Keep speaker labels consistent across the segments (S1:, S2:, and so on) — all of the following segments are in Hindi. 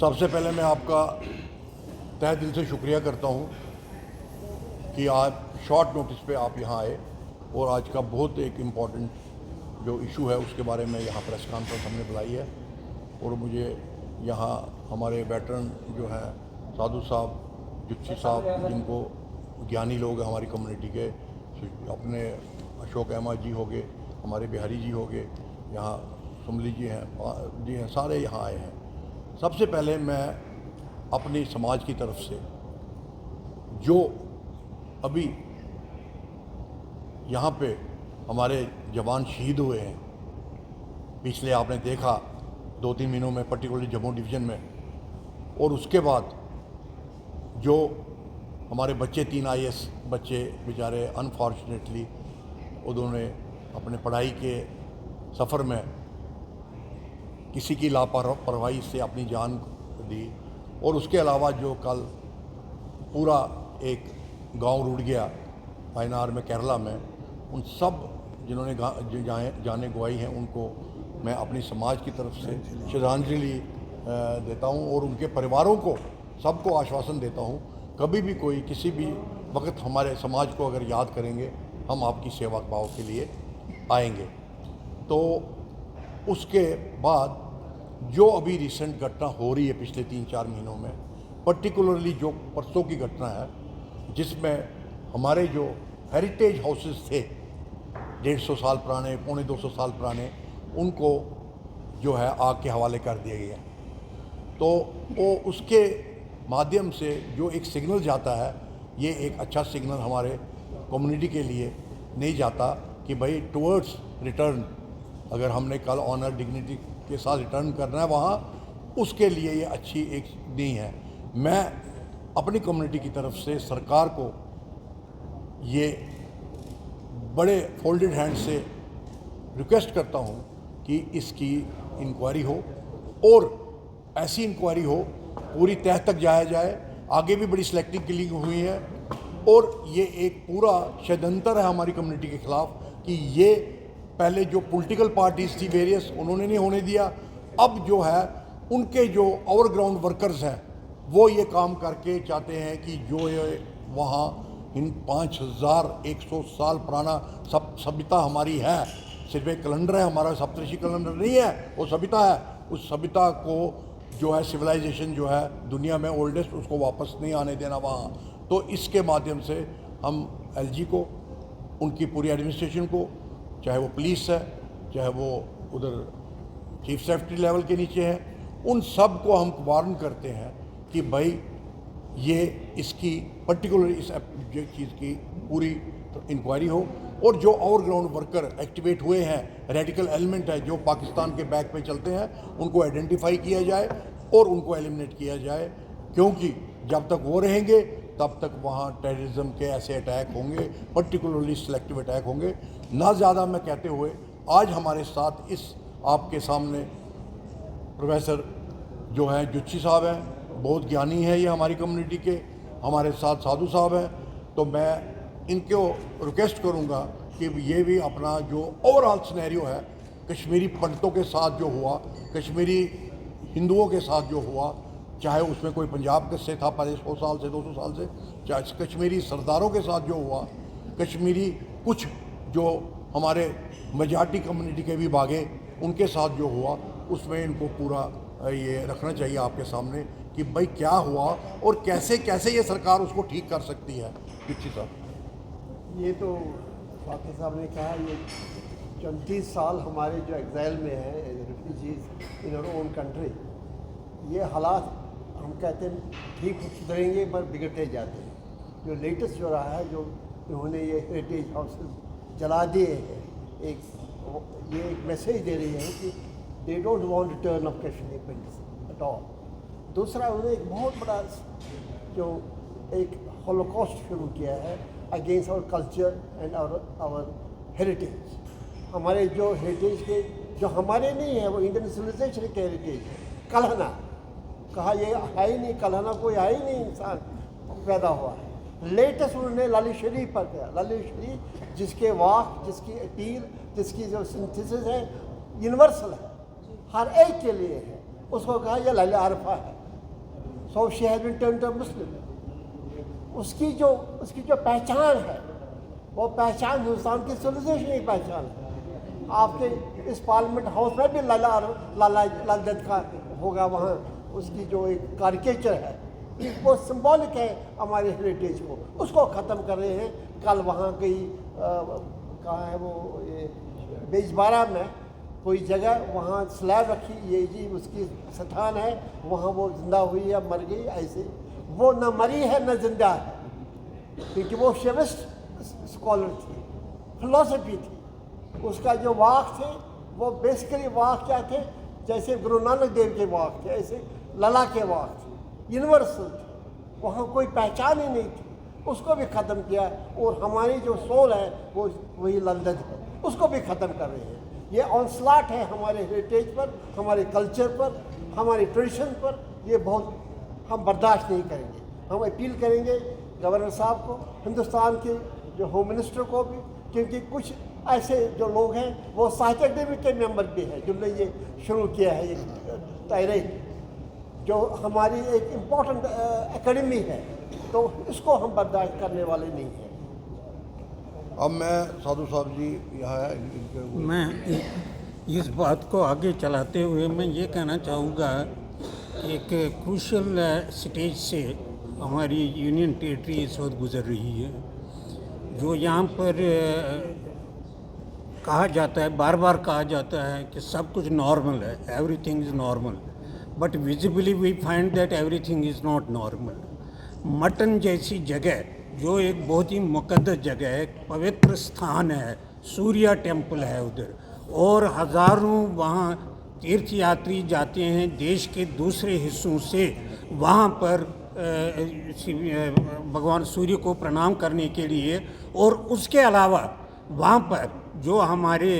S1: सबसे पहले मैं आपका तहे दिल से शुक्रिया करता हूँ कि आप शॉर्ट नोटिस पे आप यहाँ आए और आज का बहुत एक इम्पॉर्टेंट जो इशू है उसके बारे में यहाँ प्रेस कॉन्फ्रेंस हमने बुलाई है। और मुझे यहाँ हमारे वेटरन जो हैं साधु साहब, जुच्ची साहब, जिनको ज्ञानी लोग हैं हमारी कम्युनिटी के, अपने अशोक अहमद जी हो गए, हमारे बिहारी जी हो गए, यहाँ सुमली जी हैं, सारे यहाँ आए हैं। सबसे पहले मैं अपनी समाज की तरफ से जो अभी यहाँ पे हमारे जवान शहीद हुए हैं, पिछले आपने देखा 2-3 महीनों में, पर्टिकुलरली जम्मू डिवीज़न में, और उसके बाद जो हमारे बच्चे 3 IAS बच्चे बेचारे अनफॉर्चुनेटली उन्होंने अपने पढ़ाई के सफ़र में किसी की लापरवाही से अपनी जान दी, और उसके अलावा जो कल पूरा एक गांव रुड़ गया वायनाड में, केरला में, उन सब जिन्होंने जाने गंवाई हैं उनको मैं अपनी समाज की तरफ से श्रद्धांजलि देता हूं और उनके परिवारों को सबको आश्वासन देता हूं, कभी भी कोई किसी भी वक्त हमारे समाज को अगर याद करेंगे, हम आपकी सेवा भाव के लिए आएंगे। तो उसके बाद जो अभी रिसेंट घटना हो रही है पिछले 3-4 महीनों में, पर्टिकुलरली जो परसों की घटना है जिसमें हमारे जो हेरिटेज हाउसेस थे 150 साल पुराने, 250 साल पुराने, उनको जो है आग के हवाले कर दिया गया। तो वो उसके माध्यम से जो एक सिग्नल जाता है, ये एक अच्छा सिग्नल हमारे कम्युनिटी के लिए नहीं जाता कि भाई टुवर्ड्स रिटर्न, अगर हमने कल ऑनर डिग्निटी के साथ रिटर्न करना है वहाँ, उसके लिए ये अच्छी एक नहीं है। मैं अपनी कम्युनिटी की तरफ से सरकार को ये बड़े फोल्डेड हैंड से रिक्वेस्ट करता हूँ कि इसकी इंक्वायरी हो, और ऐसी इंक्वायरी हो पूरी तह तक जाया जाए। आगे भी बड़ी सिलेक्टिव किलिंग हुई है, और ये एक पूरा षड्यंत्र है हमारी कम्युनिटी के ख़िलाफ़ कि ये पहले जो पॉलिटिकल पार्टीज़ थी वेरियस, उन्होंने नहीं होने दिया। अब जो है उनके जो ओवरग्राउंड वर्कर्स हैं वो ये काम करके चाहते हैं कि जो ये वहाँ इन 5100 साल पुराना सभ्यता हमारी है, सिर्फ एक कैलेंडर है हमारा, सप्तऋषि कैलेंडर नहीं है, वो सभ्यता है। उस सभ्यता को जो है सिविलाइजेशन जो है दुनिया में ओल्डेस्ट, उसको वापस नहीं आने देना वहाँ। तो इसके माध्यम से हम LG को, उनकी पूरी एडमिनिस्ट्रेशन को, चाहे वो पुलिस है, चाहे वो उधर चीफ सेक्रेटरी लेवल के नीचे है, उन सब को हम वार्न करते हैं कि भाई ये इसकी पर्टिकुलर इस चीज़ की पूरी इंक्वायरी हो, और जो ओवरग्राउंड वर्कर एक्टिवेट हुए हैं, रेडिकल एलिमेंट है जो पाकिस्तान के बैक पे चलते हैं, उनको आइडेंटिफाई किया जाए और उनको एलिमिनेट किया जाए, क्योंकि जब तक वो रहेंगे तब तक वहाँ टेररिज्म के ऐसे अटैक होंगे, पर्टिकुलरली सिलेक्टिव अटैक होंगे। ना ज़्यादा मैं कहते हुए, आज हमारे साथ इस आपके सामने प्रोफेसर जो हैं जुच्ची साहब हैं, बहुत ज्ञानी है ये हमारी कम्युनिटी के, हमारे साथ साधु साहब हैं। तो मैं इनको रिक्वेस्ट करूँगा कि ये भी अपना जो ओवरऑल सिनेरियो है, कश्मीरी पंडितों के साथ जो हुआ, कश्मीरी हिंदुओं के साथ जो हुआ, चाहे उसमें कोई पंजाब के से था पहले 100 साल से 200 साल से, चाहे कश्मीरी सरदारों के साथ जो हुआ, कश्मीरी कुछ जो हमारे मेजॉरिटी कम्युनिटी के भी भागे, उनके साथ जो हुआ, उसमें इनको पूरा ये रखना चाहिए आपके सामने कि भाई क्या हुआ और कैसे कैसे ये सरकार उसको ठीक कर सकती है। जुच्ची साहब,
S2: ये तो फाके साहब ने कहा, ये 34 साल हमारे जो एग्जाइल में है refugees in our own country, ये हालात हम कहते हैं ठीक सुधरेंगे पर बिगड़ते जाते हैं। जो लेटेस्ट जो रहा है, जो इन्होंने ये हेरिटेज हाउस जला दिए हैं, ये एक मैसेज दे रही है कि they don't want return of Kashmir at all. दूसरा, उन्होंने एक बहुत बड़ा जो एक हॉलोकॉस्ट शुरू किया है against our culture and our heritage. हमारे जो हेरिटेज के जो हमारे नहीं है, वो इंडियन सिविलाइजेशन के हेरिटेज है। कलहना कहा, ये है ही नहीं, कलहना कोई है ही नहीं, इंसान पैदा हुआ है। लेटेस्ट उन्होंने लाली शरीफ पर किया, लाली शरीफ जिसके वाक, जिसकी अपील, जिसकी जो सिंथेसिस है यूनिवर्सल है, हर एक के लिए है। उसको कहा यह लाल अरफा है, so she has been turned a Muslim. उसकी जो पहचान है वो पहचान हिंदुस्तान की सिविलाइजेशन की पहचान है। आपके इस पार्लियामेंट हाउस में भी लाला दत्त का होगा, वहाँ उसकी जो एक कैरिकेचर है वो सिंबॉलिक है हमारे हेरिटेज को, उसको ख़त्म कर रहे हैं। कल वहाँ कहीं कहाँ है वो ये बेजबारा में कोई जगह वहाँ स्लैब रखी, ये जी उसकी स्थान है, वहाँ वो जिंदा हुई या मर गई, ऐसे वो न मरी है न जिंदा है, क्योंकि वो शिविस्ट स्कॉलर थी, फिलॉसफी थी। उसका जो वाक थे वो बेसिकली वाक क्या थे, जैसे गुरु नानक देव के वाक थे ऐसे लला के वाक थे, यूनिवर्सल थे, वहाँ कोई पहचान ही नहीं थी, उसको भी ख़त्म किया। और हमारी जो सोल है वो वही लंदन है, उसको भी ख़त्म कर रहे हैं। ये ऑनस्लाट है हमारे हेरिटेज पर, हमारे कल्चर पर, हमारी ट्रेडिशन पर, ये बहुत हम बर्दाश्त नहीं करेंगे। हम अपील करेंगे गवर्नर साहब को, हिंदुस्तान के जो होम मिनिस्टर को भी, क्योंकि कुछ ऐसे जो लोग हैं वो साहित्य अकेडमी के मेंबर भी हैं जिन्होंने ये शुरू किया है, ये तहरीक जो हमारी एक इम्पोर्टेंट एकेडमी है, तो इसको हम बर्दाश्त करने वाले नहीं हैं।
S1: अब मैं साधु साहब जी यहाँ है,
S3: मैं इस बात को आगे चलाते हुए मैं ये कहना चाहूँगा कि एक क्रूशल स्टेज से हमारी यूनियन टेरिटरी इस वक्त गुज़र रही है। जो यहाँ पर कहा जाता है, बार बार कहा जाता है कि सब कुछ नॉर्मल है, everything is normal, but visibly we find that everything is not normal. Mattan जैसी जगह जो एक बहुत ही मुक़द्दस जगह है, पवित्र स्थान है, सूर्या टेम्पल है उधर, और हज़ारों वहाँ तीर्थयात्री जाते हैं देश के दूसरे हिस्सों से वहाँ पर भगवान सूर्य को प्रणाम करने के लिए। और उसके अलावा वहाँ पर जो हमारे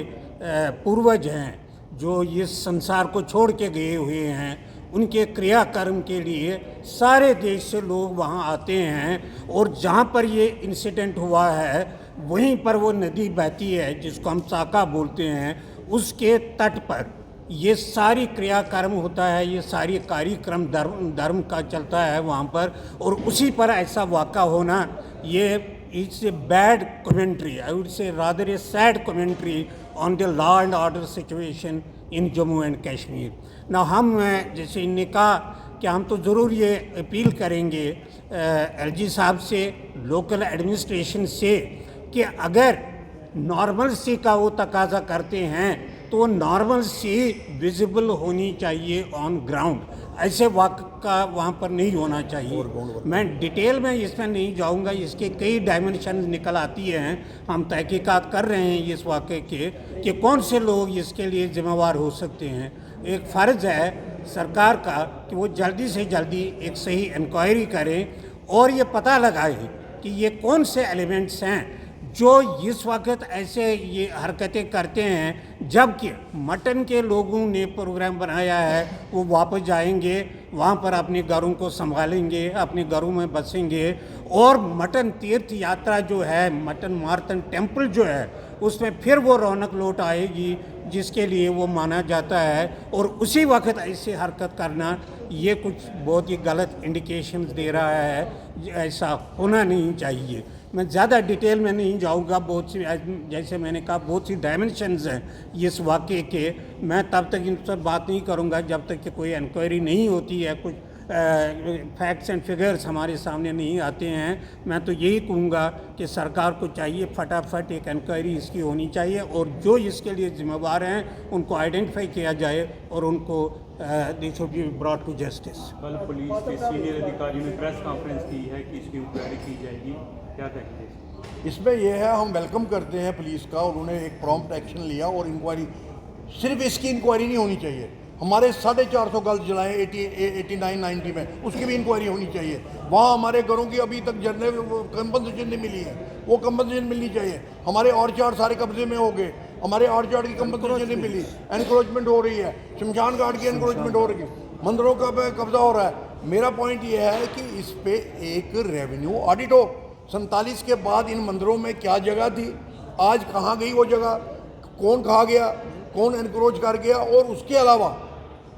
S3: पूर्वज हैं जो इस संसार को छोड़ के गए हुए हैं, उनके क्रियाकर्म के लिए सारे देश से लोग वहाँ आते हैं। और जहाँ पर ये इंसिडेंट हुआ है वहीं पर वो नदी बहती है जिसको हम साका बोलते हैं, उसके तट पर ये सारी क्रियाकर्म होता है, ये सारी कार्यक्रम धर्म का चलता है वहाँ पर। और उसी पर ऐसा वाक़ा होना, ये it's a bad commentary, I would say rather A sad commentary on the law and order situation in Jammu and Kashmir. ना हम जैसे इनने कहा कि हम तो ज़रूर ये अपील करेंगे एलजी साहब से, लोकल एडमिनिस्ट्रेशन से, कि अगर नॉर्मल सी का वो तकाजा करते हैं तो नॉर्मल सी विजिबल होनी चाहिए ऑन ग्राउंड, ऐसे वाक़ा वहाँ पर नहीं होना चाहिए। मैं डिटेल में इसमें नहीं जाऊँगा, इसके कई डायमेंशन निकल आती हैं। हम तहकीकात कर रहे हैं इस वाक़े के कि कौन से लोग इसके लिए ज़िम्मेवार हो सकते हैं। एक फ़र्ज़ है सरकार का कि वो जल्दी से जल्दी एक सही इंक्वायरी करें और ये पता लगाए कि ये कौन से एलिमेंट्स हैं जो इस वक्त ऐसे ये हरकतें करते हैं, जबकि मटन के लोगों ने प्रोग्राम बनाया है वो वापस जाएंगे, वहाँ पर अपने घरों को संभालेंगे, अपने घरों में बसेंगे। और मटन तीर्थ यात्रा जो है, मटन मार्तन टेम्पल जो है, उसमें फिर वो रौनक लौट आएगी जिसके लिए वो माना जाता है। और उसी वक्त ऐसी हरकत करना ये कुछ बहुत ही गलत इंडिकेशंस दे रहा है, ऐसा होना नहीं चाहिए। मैं ज़्यादा डिटेल में नहीं जाऊंगा, बहुत सी जैसे मैंने कहा बहुत सी डायमेंशंस हैं इस वाक़े के। मैं तब तक इन पर बात नहीं करूंगा जब तक कि कोई इंक्वायरी नहीं होती है, कुछ फैक्ट्स एंड फिगर्स हमारे सामने नहीं आते हैं। मैं तो यही कहूँगा कि सरकार को चाहिए फटाफट एक इंक्वायरी इसकी होनी चाहिए और जो इसके लिए ज़िम्मेवार हैं उनको आइडेंटिफाई किया जाए और उनको they should be brought to justice.
S4: कल पुलिस के सीनियर अधिकारियों ने प्रेस कॉन्फ्रेंस की है कि इसकी इंक्वायरी की जाएगी, क्या कहेंगे
S1: इसमें यह है, हम वेलकम करते हैं पुलिस का, और उन्होंने एक प्रॉम्प्ट एक्शन लिया। और इंक्वायरी, सिर्फ इसकी इंक्वायरी नहीं होनी चाहिए, हमारे 450 गर्ल्स जलाए 89-90 में, उसकी भी इंक्वायरी होनी चाहिए। वहाँ हमारे घरों की अभी तक जनरल कंपनसेशन नहीं मिली है, वो कंपनसेशन मिलनी चाहिए। हमारे ऑर्चार्ड सारे कब्जे में हो गए, हमारे ऑर्चार्ड की कंपनसेशन नहीं मिली, एनक्रोचमेंट हो रही है, शमशान घाट की एनक्रोचमेंट हो रही है, मंदिरों का कब्जा हो रहा है। मेरा पॉइंट ये है कि इस पे एक रेवेन्यू ऑडिट हो। 47 के बाद इन मंदिरों में क्या जगह थी, आज कहाँ गई वो जगह, कौन खा गया, कौन एनक्रोच कर गया। और उसके अलावा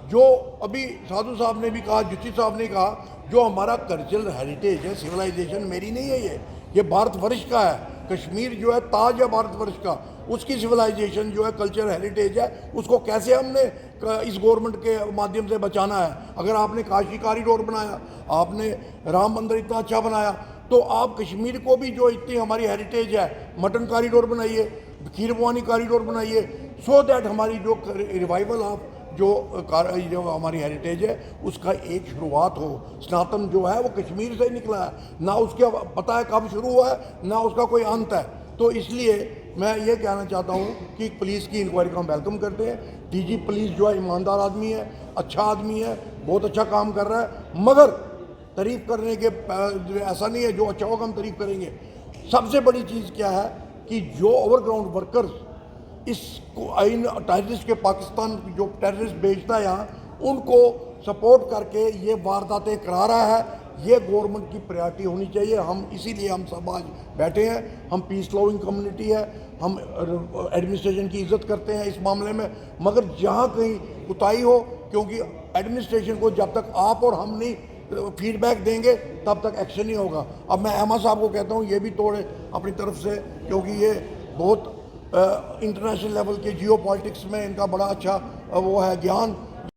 S1: जो अभी साधु साहब ने भी कहा, जुस्सी साहब ने कहा, जो हमारा कल्चरल हेरिटेज है, सिविलाइजेशन मेरी नहीं है, ये भारतवर्ष का है। कश्मीर जो है ताज है भारतवर्ष का, उसकी सिविलाइजेशन जो है, कल्चरल हेरिटेज है, उसको कैसे हमने इस गवर्नमेंट के माध्यम से बचाना है। अगर आपने काशी कॉरिडोर बनाया, आपने राम मंदिर इतना अच्छा बनाया, तो आप कश्मीर को भी जो इतनी हमारी हेरिटेज है, मटन कॉरिडोर बनाइए, खीरभवानी कॉरिडोर बनाइए, सो दैट हमारी जो रिवाइवल ऑफ जो हमारी हेरिटेज है उसका एक शुरुआत हो। सनातन जो है वो कश्मीर से ही निकला है, ना उसका पता है कब शुरू हुआ है, ना उसका कोई अंत है। तो इसलिए मैं ये कहना चाहता हूँ कि पुलिस की इंक्वायरी को हम वेलकम करते हैं। डीजी पुलिस जो है ईमानदार आदमी है, अच्छा आदमी है, बहुत अच्छा काम कर रहा है, मगर तारीफ़ करने के ऐसा नहीं है, जो अच्छा होगा हम तारीफ़ करेंगे। सबसे बड़ी चीज़ क्या है कि जो ओवरग्राउंड वर्कर्स इस टेररिस्ट के, पाकिस्तान जो टेररिस्ट भेजता है यहाँ, उनको सपोर्ट करके ये वारदातें करा रहा है, ये गवर्नमेंट की प्रायोरिटी होनी चाहिए। हम इसीलिए हम सब आज बैठे हैं। हम पीस लविंग कम्युनिटी है, हम एडमिनिस्ट्रेशन की इज्जत करते हैं इस मामले में, मगर जहाँ कहीं कुताही हो, क्योंकि एडमिनिस्ट्रेशन को जब तक आप और हम नहीं फीडबैक देंगे तब तक एक्शन नहीं होगा। अब मैं अहमद साहब को कहता हूँ ये भी तोड़े अपनी तरफ से, क्योंकि ये बहुत इंटरनेशनल लेवल के जियो पॉलिटिक्स में इनका बड़ा अच्छा वो है ज्ञान,